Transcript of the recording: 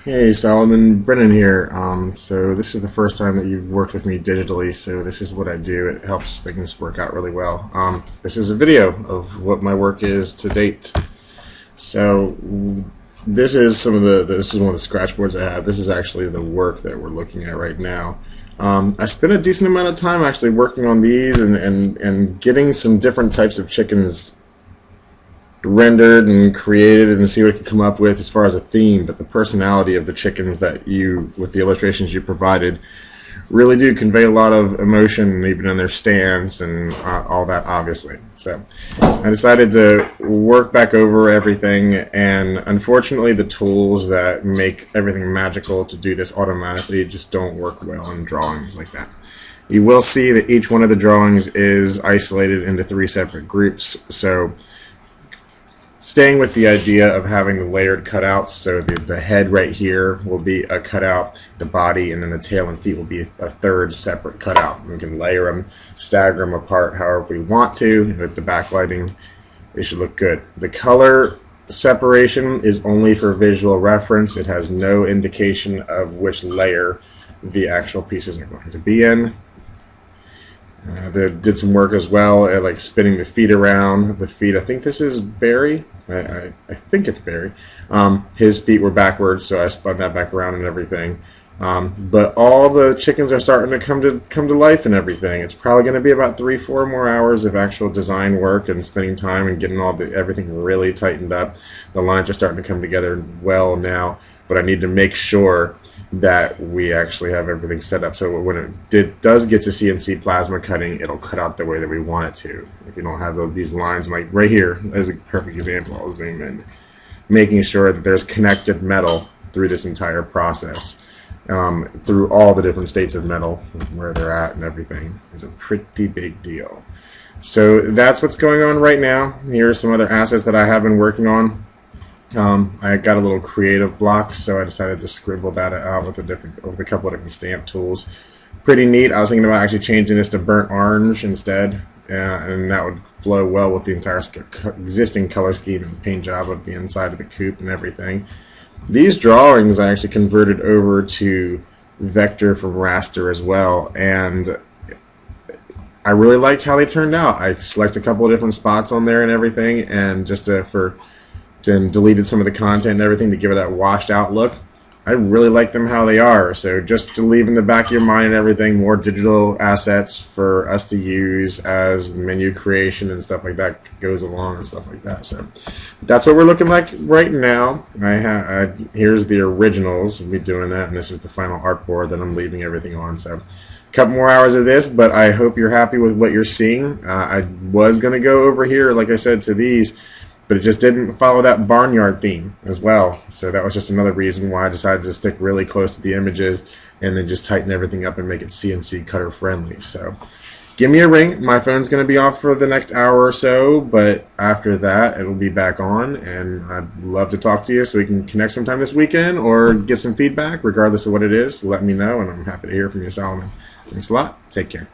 Hey Solomon, Brennan here. So this is the first time that you've worked with me digitally, so this is what I do. It helps things work out really well. This is a video of what my work is to date. So this is this is one of the scratch boards I have. This is actually the work that we're looking at right now. I spent a decent amount of time actually working on these and getting some different types of chickens rendered and created and see what we could come up with as far as a theme. But the personality of the chickens that with the illustrations you provided, really do convey a lot of emotion, even in their stance and all that, obviously. So I decided to work back over everything, and unfortunately the tools that make everything magical to do this automatically just don't work well in drawings like that. You will see that each one of the drawings is isolated into 3 separate groups, so staying with the idea of having the layered cutouts, so the head right here will be a cutout, the body, and then the tail and feet will be a third separate cutout. We can layer them, stagger them apart however we want to. With the backlighting, it should look good. The color separation is only for visual reference. It has no indication of which layer the actual pieces are going to be in. They did some work as well at like spinning the feet around. The feet, I think this is Barry. I think it's Barry. His feet were backwards, so I spun that back around and everything. But all the chickens are starting to come to life and everything. It's probably going to be about 3-4 more hours of actual design work and spending time and getting everything really tightened up. The lines are starting to come together well now, but I need to make sure that we actually have everything set up so when it does get to CNC plasma cutting, it'll cut out the way that we want it to. If you don't have these lines, like right here is a perfect example. I'll zoom in. Making sure that there's connected metal through this entire process, through all the different states of metal, where they're at and everything, is a pretty big deal. So that's what's going on right now. Here are some other assets that I have been working on. I got a little creative block, so I decided to scribble that out with a couple of different stamp tools. Pretty neat. I was thinking about actually changing this to burnt orange instead, and that would flow well with the entire existing color scheme and paint job of the inside of the coop and everything. These drawings I actually converted over to vector from raster as well, and I really like how they turned out. I select a couple of different spots on there and everything, and just and deleted some of the content and everything to give it that washed out look. I really like them how they are, so just to leave in the back of your mind and everything, more digital assets for us to use as menu creation and stuff like that goes along and stuff like that. So that's what we're looking like right now. Here's the originals. We'll be doing that, and this is the final artboard that I'm leaving everything on. So a couple more hours of this, but I hope you're happy with what you're seeing. I was going to go over here, like I said, to these, but it just didn't follow that barnyard theme as well. So that was just another reason why I decided to stick really close to the images and then just tighten everything up and make it CNC cutter friendly. So give me a ring. My phone's going to be off for the next hour or so, but after that it'll be back on, and I'd love to talk to you so we can connect sometime this weekend or get some feedback regardless of what it is. Let me know, and I'm happy to hear from you, Solomon. Thanks a lot. Take care.